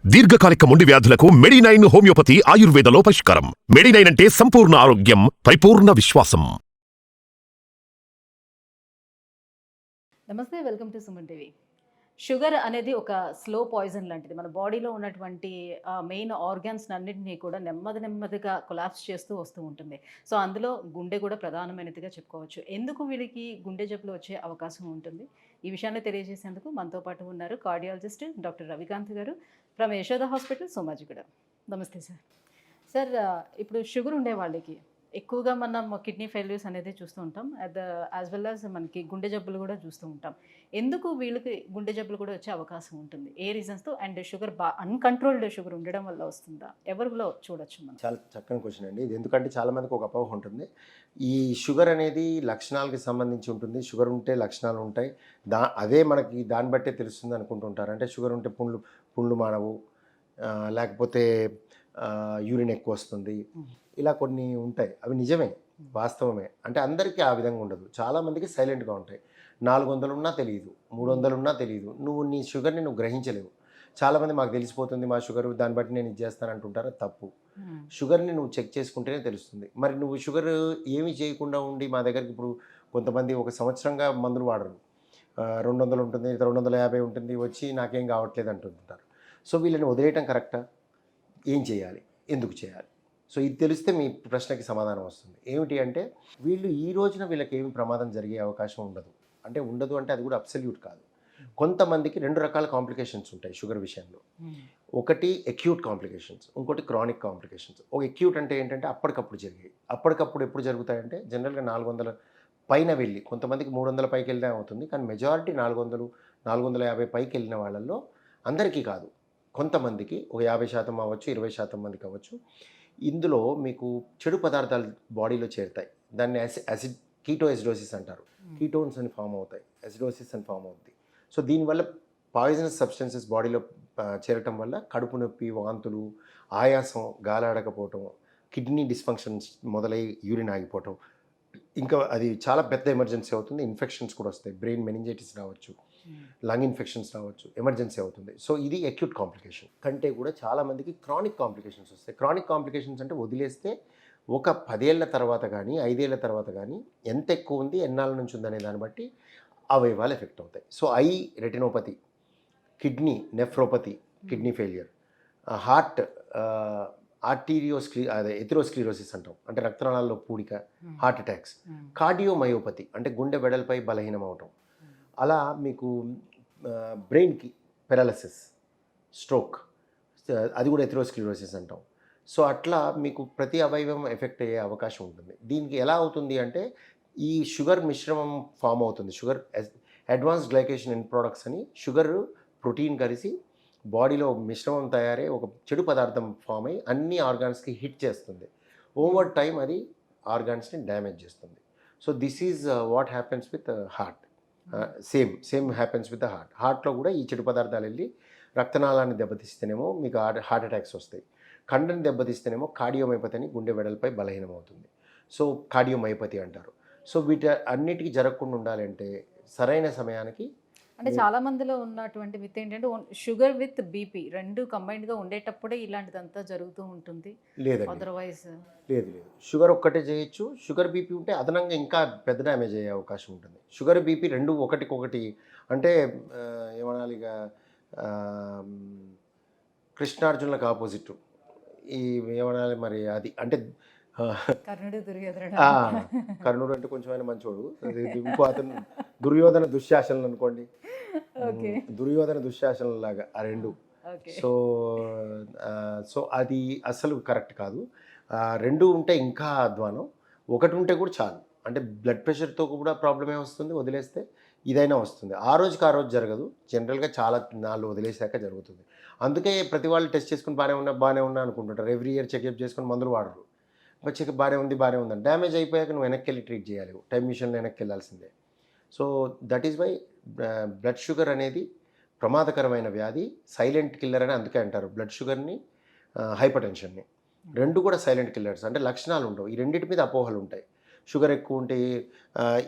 దీర్ఘకాలిక మొండి వ్యాధులకు మెడినైన్ హోమియోపతి ఆయుర్వేదలో పరిష్కారం. మెడినైన్ అంటే సంపూర్ణ ఆరోగ్యం, పరిపూర్ణ విశ్వాసం. నమస్తే, welcome to Suman TV. Sugar అనేది ఒక స్లో పాయిజన్ లాంటిది. మన బాడీలో ఉన్నటువంటి మెయిన్ ఆర్గాన్స్ అన్నింటినీ కూడా నెమ్మదిగా కొలాప్స్ చేస్తూ వస్తూ ఉంటుంది. సో అందులో గుండె కూడా ప్రధానమైనదిగా చెప్పుకోవచ్చు. ఎందుకు వీళ్ళకి గుండె జబ్బులు వచ్చే అవకాశం ఉంటుంది? ఈ విషయాన్ని తెలియజేసేందుకు మనతో పాటు ఉన్నారు కార్డియాలజిస్ట్ డాక్టర్ రవికాంత్ గారు ఫ్రమ్ యశోద హాస్పిటల్, సోమాజిగూడ. నమస్తే సార్. సార్, ఇప్పుడు షుగర్ ఉండే వాళ్ళకి ఎక్కువగా మనం కిడ్నీ ఫెయిల్యూర్స్ అనేది చూస్తూ ఉంటాం. యాజ్ వెల్ యాజ్ మనకి గుండె జబ్బులు కూడా చూస్తూ ఉంటాం. ఎందుకు వీళ్ళకి గుండె జబ్బులు కూడా వచ్చే అవకాశం ఉంటుంది? ఏ రీజన్స్తో? అండ్ షుగర్ అన్కంట్రోల్డ్ షుగర్ ఉండడం వల్ల వస్తుందా? ఎవరిలో చూడొచ్చు మనం? చాలా చక్కని క్వశ్చన్ అండి ఇది. ఎందుకంటే చాలా మందికి ఒక అపోహ ఉంటుంది. ఈ షుగర్ అనేది లక్షణాలకి సంబంధించి ఉంటుంది. షుగర్ ఉంటే లక్షణాలు ఉంటాయి, అదే మనకి దాన్ని బట్టే తెలుస్తుంది అనుకుంటుంటారు. అంటే షుగర్ ఉంటే పుండ్లు మానవు, లేకపోతే యూరిన్ ఎక్కువ వస్తుంది, ఇలా కొన్ని ఉంటాయి. అవి నిజమే, వాస్తవమే. అంటే అందరికీ ఆ విధంగా ఉండదు. చాలామందికి సైలెంట్గా ఉంటాయి. 400 ఉన్నా తెలియదు, 300 ఉన్నా తెలియదు. నీ షుగర్ని నువ్వు గ్రహించలేవు. చాలామంది మాకు తెలిసిపోతుంది మా షుగర్, దాన్ని బట్టి నేను ఇది చేస్తాను అంటుంటారు. తప్పు. షుగర్ని నువ్వు చెక్ చేసుకుంటేనే తెలుస్తుంది. మరి నువ్వు షుగర్ ఏమీ చేయకుండా ఉండి మా దగ్గరికి ఇప్పుడు కొంతమంది ఒక సంవత్సరంగా మందులు వాడరు, 200 ఉంటుంది, 250 ఉంటుంది, వచ్చి నాకేం కావట్లేదు అంటుంటారు. సో వీళ్ళని వదిలేయటం కరెక్టా? ఏం చేయాలి, ఎందుకు చేయాలి? సో ఇది తెలిస్తే మీ ప్రశ్నకి సమాధానం వస్తుంది. ఏమిటి అంటే, వీళ్ళు ఈ రోజున వీళ్ళకి ఏమి ప్రమాదం జరిగే అవకాశం ఉండదు. అంటే ఉండదు అంటే అది కూడా అబ్సల్యూట్ కాదు. కొంతమందికి 2 రకాల కాంప్లికేషన్స్ ఉంటాయి షుగర్ విషయంలో. ఒకటి అక్యూట్ కాంప్లికేషన్స్, ఇంకోటి క్రానిక్ కాంప్లికేషన్స్. ఒక అక్యూట్ అంటే ఏంటంటే అప్పటికప్పుడు జరిగాయి. అప్పటికప్పుడు ఎప్పుడు జరుగుతాయంటే జనరల్గా 400 పైన వెళ్ళి, కొంతమందికి 300 పైకి వెళ్ళినా అవుతుంది, కానీ మెజారిటీ 400, 450 పైకి వెళ్ళిన వాళ్ళల్లో అందరికీ కాదు, కొంతమందికి ఒక 50% అవ్వచ్చు, 20% మందికి అవ్వచ్చు. ఇందులో మీకు చెడు పదార్థాలు బాడీలో చేరుతాయి. దాన్ని యాసిడ్ కీటోఎసిడోసిస్ అంటారు. కీటోన్స్ అని ఫామ్ అవుతాయి, ఎసిడోసిస్ అని ఫామ్ అవుతుంది. సో దీనివల్ల పాయిజనస్ సబ్స్టెన్సెస్ బాడీలో చేరటం వల్ల కడుపు నొప్పి, వాంతులు, ఆయాసం, గాలాడకపోవటం, కిడ్నీ డిస్ఫంక్షన్స్ మొదలై యూరిన్ ఆగిపోవటం, ఇంకా అది చాలా పెద్ద ఎమర్జెన్సీ అవుతుంది. ఇన్ఫెక్షన్స్ కూడా వస్తాయి, బ్రెయిన్ మెనింజైటిస్ రావచ్చు, లంగ్ ఇన్ఫెక్షన్స్ రావచ్చు, ఎమర్జెన్సీ అవుతుంది. సో ఇది అక్యూట్ కాంప్లికేషన్. కంటే కూడా చాలామందికి క్రానిక్ కాంప్లికేషన్స్ వస్తాయి. క్రానిక్ కాంప్లికేషన్స్ అంటే వదిలేస్తే ఒక 10 ఏళ్ల తర్వాత కానీ 5 ఏళ్ల తర్వాత కానీ ఎంత ఎక్కువ ఉంది, ఎన్నాళ్ళ నుంచి ఉందనే దాన్ని బట్టి అవయవాలు ఎఫెక్ట్ అవుతాయి. So retinopathy, kidney nephropathy, kidney failure, heart atherosclerosis అంటాం, అంటే రక్తనాళాల్లో పూడిక, హార్ట్ అటాక్స్, కార్డియోమయోపతి అంటే గుండె వెడల్పై బలహీనం అవటం, అలా మీకు బ్రెయిన్కి పెరాలసిస్, స్ట్రోక్, అది కూడా ఎథెరోస్క్లిరోసిస్ అంటాం. సో అట్లా మీకు ప్రతి అవయవం ఎఫెక్ట్ అయ్యే అవకాశం ఉంటుంది. దీనికి ఎలా అవుతుంది అంటే, ఈ షుగర్ మిశ్రమం ఫామ్ అవుతుంది. Sugar advanced glycation in products అని షుగర్ ప్రోటీన్ కలిసి బాడీలో మిశ్రమం తయారై ఒక చెడు పదార్థం ఫామ్ అయ్యి అన్ని ఆర్గాన్స్కి హిట్ చేస్తుంది. ఓవర్ టైం అది ఆర్గాన్స్ని డ్యామేజ్ చేస్తుంది. So this is what happens with heart. Same happens with the heart. హార్ట్లో కూడా ఈ చెడు పదార్థాలు వెళ్ళి రక్తనాళాన్ని దెబ్బతీస్తేనేమో మీకు హార్ట్ అటాక్స్ వస్తాయి. కండని దెబ్బతీస్తేనేమో కార్డియోమైపతి అని గుండె వెడల్పై బలహీనం అవుతుంది. సో కార్డియోమైపతి అంటారు. సో వీటి అన్నిటికీ జరగకుండా ఉండాలంటే సరైన సమయానికి, అంటే చాలా మందిలో ఉన్నటువంటి మిత్ ఏంటంటే షుగర్ విత్ బీపీ రెండు కంబైన్డ్గా ఉండేటప్పుడే ఇలాంటిదంతా జరుగుతూ ఉంటుంది. లేదండి, అదర్వైజ్ లేదు. షుగర్ ఒక్కటే చేయొచ్చు. షుగర్ బీపీ ఉంటే అదనంగా ఇంకా పెద్ద డ్యామేజ్ అయ్యే అవకాశం ఉంటుంది. షుగర్ బీపీ రెండు ఒకటికొకటి అంటే ఏమనాలి, ఇక కృష్ణార్జునులకు ఆపోజిట్. ఈ ఏమనాలి మరి, అది అంటే కర్ణుడు అంటే కొంచెం ఆయన మంచోడు, ఇంకో అతను దుర్యోధన దుశ్శాసనలు అనుకోండి, దుర్యోధన దుశ్శాసనలు లాగా ఆ రెండు. సో అది అసలు కరెక్ట్ కాదు. రెండు ఉంటే ఇంకా అధ్వానం, ఒకటి ఉంటే కూడా చాలు. అంటే బ్లడ్ ప్రెషర్తో కూడా ప్రాబ్లమే వస్తుంది వదిలేస్తే, ఇదైనా వస్తుంది. ఆ రోజుకి ఆ రోజు జరగదు, జనరల్గా చాలా నాళ్ళు వదిలేసాక జరుగుతుంది. అందుకే ప్రతి వాళ్ళు టెస్ట్ చేసుకుని బాగానే ఉన్నా అనుకుంటుంటారు. ఎవ్రీ ఇయర్ చెకప్ చేసుకుని మందులు వాడరు. చెకప్ బాగానే ఉందని డ్యామేజ్ అయిపోయాక నువ్వు వెనక్కి వెళ్ళి ట్రీట్ చేయాలి, టైం మిషన్లో వెనక్కి వెళ్ళాల్సిందే. So that is why blood sugar అనేది ప్రమాదకరమైన వ్యాధి, సైలెంట్ కిల్లర్ అని అందుకే అంటారు. బ్లడ్ షుగర్ని, హైపర్ టెన్షన్ని రెండు కూడా సైలెంట్ కిల్లర్స్. అంటే లక్షణాలు ఉండవు, ఈ రెండింటి మీద అపోహలు ఉంటాయి. షుగర్ ఎక్కువ ఉంటే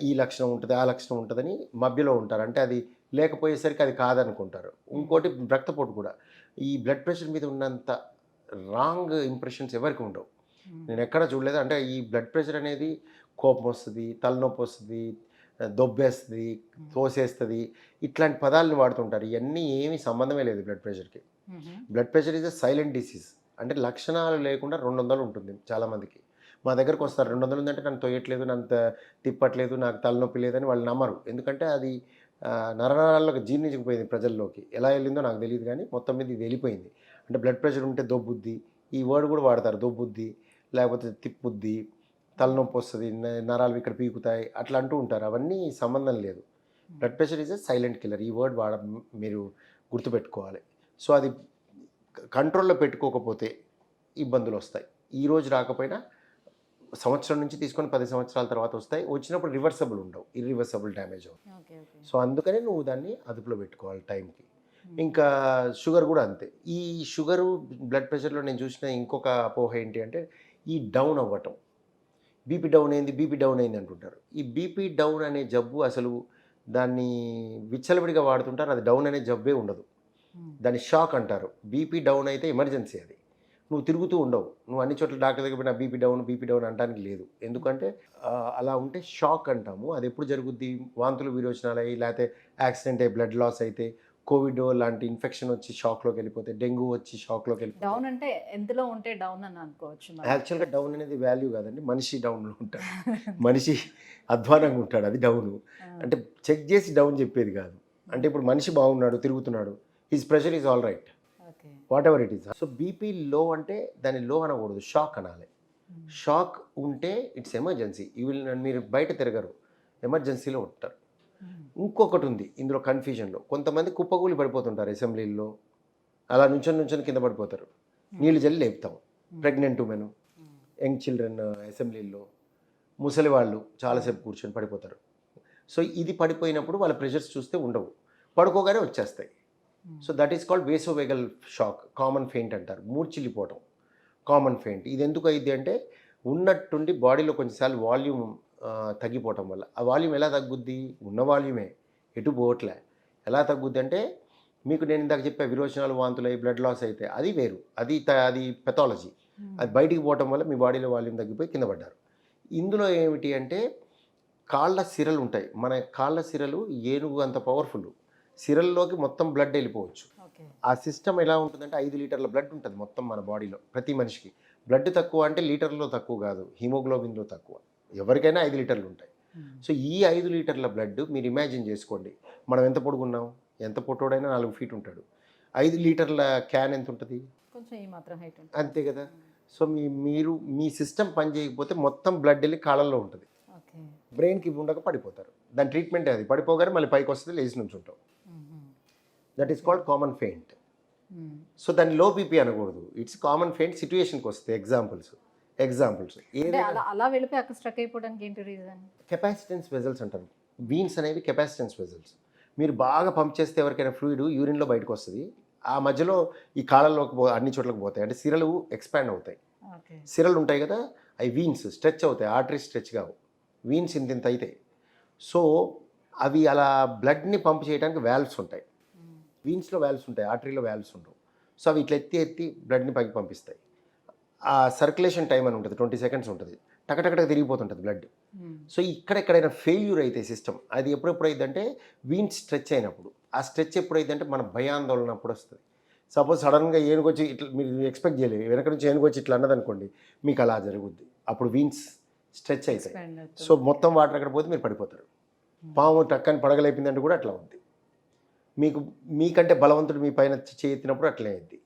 ఈ లక్షణం ఉంటుంది, ఆ లక్షణం ఉంటుందని మధ్యలో ఉంటారు. అంటే అది లేకపోయేసరికి అది కాదనుకుంటారు. ఇంకోటి రక్తపోటు కూడా, ఈ బ్లడ్ ప్రెషర్ మీద ఉన్నంత రాంగ్ ఇంప్రెషన్స్ ఎవరికి ఉండవు. నేను ఎక్కడ చూడలేదు. అంటే ఈ బ్లడ్ ప్రెషర్ అనేది కోపం వస్తుంది, తలనొప్పి వస్తుంది, దొబ్బేస్తుంది, తోసేస్తుంది, ఇట్లాంటి పదాలను వాడుతుంటారు. ఇవన్నీ ఏమీ సంబంధమే లేదు బ్లడ్ ప్రెషర్కి. Blood pressure is a silent disease. అంటే లక్షణాలు లేకుండా 200 ఉంటుంది చాలామందికి. మా దగ్గరకు వస్తారు 200 ఉందంటే నన్ను తొయ్యట్లేదు, నన్ను తిప్పట్లేదు, నాకు తలనొప్పి లేదని వాళ్ళు నమ్మరు. ఎందుకంటే అది నరనరాల్లోకి జీర్ణించకపోయింది ప్రజల్లోకి. ఎలా వెళ్ళిందో నాకు తెలియదు, కానీ మొత్తం మీద ఇది వెళ్ళిపోయింది. అంటే బ్లడ్ ప్రెషర్ ఉంటే దొబ్బుద్ది, ఈ వర్డ్ కూడా వాడతారు, దొబ్బుద్ది, లేకపోతే తిప్పుద్ది, తలనొప్పి వస్తుంది, నరాలు ఇక్కడ పీకుతాయి, అట్లా అంటూ ఉంటారు. అవన్నీ సంబంధం లేదు. Blood pressure is a silent killer. ఈ వర్డ్ మీరు గుర్తుపెట్టుకోవాలి. సో అది కంట్రోల్లో పెట్టుకోకపోతే ఇబ్బందులు వస్తాయి. ఈరోజు రాకపోయినా సంవత్సరం నుంచి తీసుకొని 10 సంవత్సరాల తర్వాత వస్తాయి. వచ్చినప్పుడు రివర్సబుల్ ఉండవు, ఇర్రివర్సబుల్ డ్యామేజ్ అవుతుంది. సో అందుకనే నువ్వు దాన్ని అదుపులో పెట్టుకోవాలి టైంకి. ఇంకా షుగర్ కూడా అంతే. ఈ షుగరు బ్లడ్ ప్రెషర్లో నేను చూసిన ఇంకొక అపోహ ఏంటి అంటే ఈ డౌన్ అవ్వటం. బీపీ డౌన్ అయింది అంటుంటారు. ఈ బీపీ డౌన్ అనే జబ్బు అసలు దాన్ని విచ్చలవిడిగా వాడుతుంటారు. అది డౌన్ అనే జబ్బే ఉండదు, దాన్ని షాక్ అంటారు. బీపీ డౌన్ అయితే ఎమర్జెన్సీ. అది నువ్వు తిరుగుతూ ఉండవు, నువ్వు అన్ని చోట్ల డాక్టర్ దగ్గర పోయినా బీపీ డౌన్ అనడానికి లేదు. ఎందుకంటే అలా ఉంటే షాక్ అంటాము. అది ఎప్పుడు జరుగుద్ది? వాంతులు విరోచనాలు అయ్యి, లేకపోతే యాక్సిడెంట్ అయ్యి, బ్లడ్ లాస్ అయితే, కోవిడ్ లాంటి ఇన్ఫెక్షన్ వచ్చి షాక్లోకి వెళ్ళిపోతే, డెంగ్యూ వచ్చి షాక్లోకి వెళ్ళిపోతే. డౌన్ అంటే ఎంతలో ఉంటే డౌన్ అని అనుకోవచ్చు. యాక్చువల్గా డౌన్ అనేది వాల్యూ కాదండి, మనిషి డౌన్లో ఉంటాడు, మనిషి అధ్వానంగా ఉంటాడు, అది డౌన్. అంటే చెక్ చేసి డౌన్ చెప్పేది కాదు. అంటే ఇప్పుడు మనిషి బాగున్నాడు, తిరుగుతున్నాడు, his pressure is all right, what ever it is. So BP లో అంటే దాన్ని లో అనకూడదు, షాక్ అనాలి. షాక్ ఉంటే ఇట్స్ ఎమర్జెన్సీ. మీరు బయట తిరగరు, ఎమర్జెన్సీలో ఉంటారు. ఇంకొకటి ఉంది ఇందులో కన్ఫ్యూజన్లో, కొంతమంది కుప్పకూలి పడిపోతుంటారు అసెంబ్లీల్లో, అలా నుంచొని కింద పడిపోతారు. నీళ్ళు జల్లి లేపుతాం. ప్రెగ్నెంట్ ఉమెన్, యంగ్ చిల్డ్రన్ అసెంబ్లీల్లో, ముసలి వాళ్ళు చాలాసేపు కూర్చొని పడిపోతారు. సో ఇది పడిపోయినప్పుడు వాళ్ళ ప్రెషర్స్ చూస్తే ఉండవు, పడుకోగానే వచ్చేస్తాయి. So that is called vasovagal shock, common faint అంటారు. మూర్చిల్లిపోవటం కామన్ ఫెయింట్. ఇది ఎందుకు అయింది అంటే ఉన్నట్టుండి బాడీలో కొంచెంసార్లు వాల్యూమ్ తగ్గిపోవటం వల్ల. ఆ వాల్యూమ్ ఎలా తగ్గుద్ది? ఉన్న వాల్యూమే, ఎటు పోవట్లే. ఎలా తగ్గుద్ది అంటే మీకు నేను ఇందాక చెప్పే విరోచనాలు, వాంతులు అయ్యి, బ్లడ్ లాస్ అయితే అది వేరు, అది పెథాలజీ. అది బయటికి పోవటం వల్ల మీ బాడీలో వాల్యూమ్ తగ్గిపోయి కింద పడ్డారు. ఇందులో ఏమిటి అంటే కాళ్ళ సిరలు ఉంటాయి. మన కాళ్ళ సిరలు ఏనుగు అంత పవర్ఫుల్. సిరల్లోకి మొత్తం బ్లడ్ వెళ్ళిపోవచ్చు. ఆ సిస్టమ్ ఎలా ఉంటుందంటే 5 లీటర్ల బ్లడ్ ఉంటుంది మొత్తం మన బాడీలో, ప్రతి మనిషికి. బ్లడ్ తక్కువ అంటే లీటర్లో తక్కువ కాదు, హిమోగ్లోబిన్లో తక్కువ. ఎవరికైనా 5 లీటర్లు ఉంటాయి. సో ఈ 5 లీటర్ల బ్లడ్ మీరు ఇమాజిన్ చేసుకోండి, మనం ఎంత పొడుగున్నాం, ఎంత పొట్టోడైనా 4 ఫీట్ ఉంటాడు. 5 లీటర్ల క్యాన్ ఎంత ఉంటుంది? కొంచెం ఈ మాత్రం హైట్ ఉంటుంది, అంతే కదా. సో మీ సిస్టమ్ పని చేయకపోతే మొత్తం బ్లడ్ వెళ్ళి కాళ్ళల్లో ఉంటుంది. బ్రెయిన్కి ఉండక పడిపోతారు. దాని ట్రీట్మెంట్ అది. పడిపోగానే మళ్ళీ పైకి వస్తుంది, లేచి నుంచి ఉంటాం. That is called common faint. So దాన్ని లో బీపీ అనకూడదు, ఇట్స్ కామన్ ఫెయింట్. సిచ్యువేషన్కి వస్తే ఎగ్జాంపుల్స్ అలా వెళ్ళిపోయి అక్కడ స్ట్రక్ అయిపోవడానికి ఏంటి రీజన్? కెపాసిటెన్స్ వెజల్స్ అంటారు. వీన్స్ అనేవి కెపాసిటెన్స్ వెజల్స్. మీరు బాగా పంప్ చేస్తే ఎవరికైనా ఫ్లూయిడ్ యూరిన్లో బయటకు వస్తుంది, ఆ మధ్యలో ఈ కాళ్ళలోకి అన్ని చోట్లకి పోతాయి. అంటే సిరలు ఎక్స్పాండ్ అవుతాయి. సిరలు ఉంటాయి కదా, అవి వీన్స్ స్ట్రెచ్ అవుతాయి. ఆర్టరీ స్ట్రెచ్ కావు, వీన్స్ ఇంత అవుతాయి. సో అవి అలా బ్లడ్ని పంప్ చేయడానికి వాల్వ్స్ ఉంటాయి. వీన్స్లో వాల్వ్స్ ఉంటాయి, ఆర్టరీలో వాల్వ్స్ ఉండవు. సో అవి ఇట్లా ఎత్తి బ్లడ్ని పైకి పంపిస్తాయి. ఆ సర్క్యులేషన్ టైం అని ఉంటుంది, 20 సెకండ్స్ ఉంటుంది. టకటకటక తిరిగిపోతుంటుంది బ్లడ్. సో ఎక్కడైనా ఫెయిల్యూర్ అయితే సిస్టమ్, అది ఎప్పుడెప్పుడు అయిందంటే వీన్స్ స్ట్రెచ్ అయినప్పుడు. ఆ స్ట్రెచ్ ఎప్పుడైందంటే మన భయాందోళన అప్పుడు వస్తుంది. సపోజ్ సడన్గా ఏనుగొచ్చి ఇట్లా మీరు ఎక్స్పెక్ట్ చేయలేదు, వెనక నుంచి ఏనుగొచ్చి ఇట్లా అన్నదనుకోండి, మీకు అలా జరుగుద్ది. అప్పుడు వీన్స్ స్ట్రెచ్ అవుతాయి. సో మొత్తం వాటర్ అక్కడ పోతే మీరు పడిపోతారు. పాము టక్కని పడగలైపోయిందంటే కూడా అట్లా ఉంది. మీకంటే బలవంతుడు మీ పైన చేయెత్తినప్పుడు అట్లే అయింది.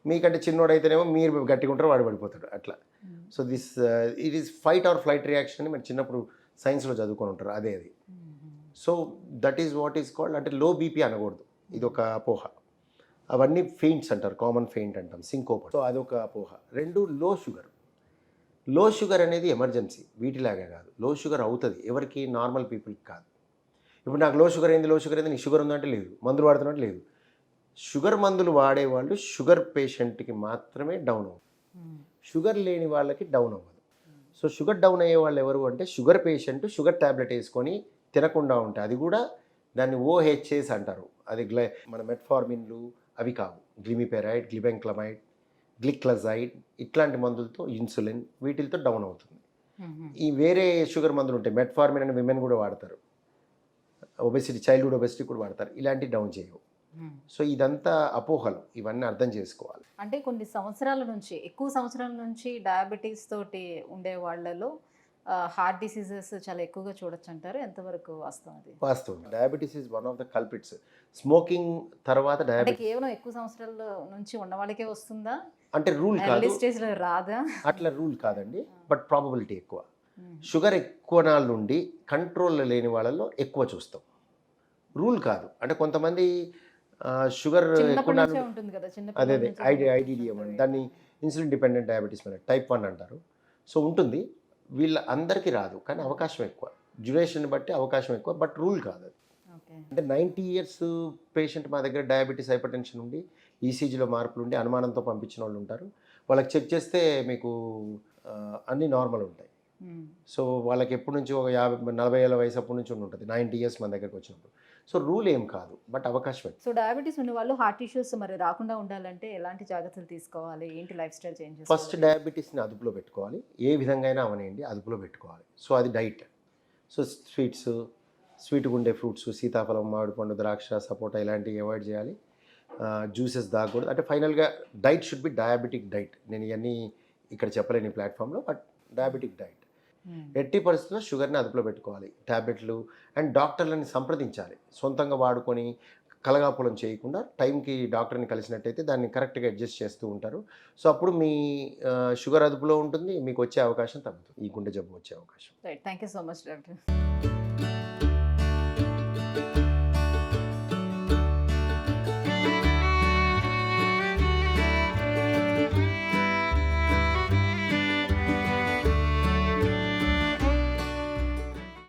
మీకంటే చిన్నోడైతేనేమో మీరు గట్టిగా ఉంటారు, వాడు పడిపోతాడు అట్లా. So it is fight or flight reaction అని మీరు చిన్నప్పుడు సైన్స్లో చదువుకొని ఉంటారు, అదే అది. So that is what is called, అంటే లో బీపీ అనకూడదు, ఇది ఒక అపోహ. అవన్నీ ఫెయింట్స్ అంటారు, కామన్ ఫెయింట్ అంటాం, సింకోప. సో అదొక అపోహ. 2 లో షుగర్. లో షుగర్ అనేది ఎమర్జెన్సీ, వీటిలాగా కాదు. లో షుగర్ అవుతుంది ఎవరికి? నార్మల్ పీపుల్కి కాదు. ఇప్పుడు నాకు లో షుగర్ అయింది నీకు షుగర్ ఉందంటే లేదు, మందులు వాడుతున్నట్టు లేదు. షుగర్ మందులు వాడేవాళ్ళు షుగర్ పేషెంట్కి మాత్రమే డౌన్ అవుతుంది, షుగర్ లేని వాళ్ళకి డౌన్ అవ్వదు. సో షుగర్ డౌన్ అయ్యే వాళ్ళు ఎవరు అంటే షుగర్ పేషెంట్ షుగర్ ట్యాబ్లెట్ వేసుకొని తినకుండా ఉంటాయి. అది కూడా దాన్ని ఓహెచ్ఏస్ అంటారు. అది మన మెట్ఫార్మిన్లు అవి కావు, గ్లిమిపెరైడ్, గ్లిబెంక్లమైడ్, గ్లిక్లజైడ్ ఇట్లాంటి మందులతో, ఇన్సులిన్ వీటితో డౌన్ అవుతుంది. ఈ వేరే షుగర్ మందులు ఉంటాయి, మెట్ఫార్మిన్ అని విమెన్ కూడా వాడతారు, ఒబెసిటీ, చైల్డ్హుడ్ ఒబెసిటీ కూడా వాడతారు, ఇలాంటి డౌన్ చేయవు. సో ఇదంతా అపోహలు, ఇవన్నీ అర్థం చేసుకోవాలి. అంటే కొన్ని సంవత్సరాల నుంచి, ఎక్కువ సంవత్సరాల నుంచి డయాబెటీస్ తోటి ఉండే వాళ్ళలో హార్ట్ డిసీజెస్ చాలా ఎక్కువగా చూడొచ్చు అంటారు. ఎంతవరకు వాస్తవం అది? వాస్తవం, diabetes is one of the culprits. Smoking తర్వాత అంటే డయాబెటీస్ కేవలం ఎక్కువ సంవత్సరాల నుంచి ఉన్న వాళ్ళకే వస్తుందా? అంటే రూల్ కాదు, ఎర్లీ స్టేజ్ లో రాదా? అట్లా రూల్ కాదండి, బట్ ప్రాబబిలిటీ ఎక్కువ. షుగర్ ఎక్కువ నాళ్ళు నుండి కంట్రోల్లో లేని వాళ్ళలో ఎక్కువ చూస్తాం, రూల్ కాదు. అంటే కొంతమంది షుగర్ ఎక్కువ చిన్నప్పటి నాళ్ళు, నుంచే ఉంటుంది కదా, అదే చిన్నప్పటి ఐడిడిఎం అని, దాన్ని ఇన్సులిన్ డిపెండెంట్ డయాబెటీస్ మీద టైప్ 1 అంటారు. సో ఉంటుంది, వీళ్ళ అందరికీ రాదు, కానీ అవకాశం ఎక్కువ, డ్యూరేషన్ బట్టి అవకాశం ఎక్కువ, బట్ రూల్ కాదు అది. అంటే 90 years పేషెంట్ మా దగ్గర డయాబెటీస్, హైపర్ టెన్షన్ ఉండి ఈసీజీలో మార్పులు ఉండి అనుమానంతో పంపించిన వాళ్ళు ఉంటారు. వాళ్ళకి చెక్ చేస్తే మీకు అన్నీ నార్మల్ ఉంటాయి. సో వాళ్ళకి ఎప్పటి నుంచి ఒక 40 ఏళ్ళ వయసు అప్పటి నుంచి ఉంటుంది, 90 years మన దగ్గరకు వచ్చినప్పుడు. సో రూల్ ఏం కాదు, బట్ అవకాశం ఎక్కువ. సో డయాబెటీస్ ఉన్న వాళ్ళు హార్ట్ ఇష్యూస్ మరి రాకుండా ఉండాలంటే ఎలాంటి జాగ్రత్తలు తీసుకోవాలి, ఏంటి లైఫ్ స్టైల్ చేంజ్? ఫస్ట్ డయాబెటీస్ని అదుపులో పెట్టుకోవాలి, ఏ విధంగా అయినా అవనేయండి అదుపులో పెట్టుకోవాలి. సో అది డైట్. సో స్వీట్గా ఉండే ఫ్రూట్స్, సీతాఫలం, మామిడి పండు, ద్రాక్ష, సపోటా ఇలాంటివి అవాయిడ్ చేయాలి. జ్యూసెస్ తాగకూడదు. అంటే ఫైనల్గా diet should be diabetic diet. నేను ఇవన్నీ ఇక్కడ చెప్పలేని ప్లాట్ఫామ్లో, బట్ డయాబెటిక్ డైట్. ఎట్టి పరిస్థితుల్లో షుగర్ని అదుపులో పెట్టుకోవాలి, ట్యాబ్లెట్లు అండ్ డాక్టర్లని సంప్రదించాలి. సొంతంగా వాడుకొని కలగాపులం చేయకుండా టైంకి డాక్టర్ని కలిసినట్టయితే దాన్ని కరెక్ట్గా అడ్జస్ట్ చేస్తూ ఉంటారు. సో అప్పుడు మీ షుగర్ అదుపులో ఉంటుంది, మీకు వచ్చే అవకాశం తగ్గుతుంది, ఈ గుండె జబ్బు వచ్చే అవకాశం. Right, thank you so much doctor.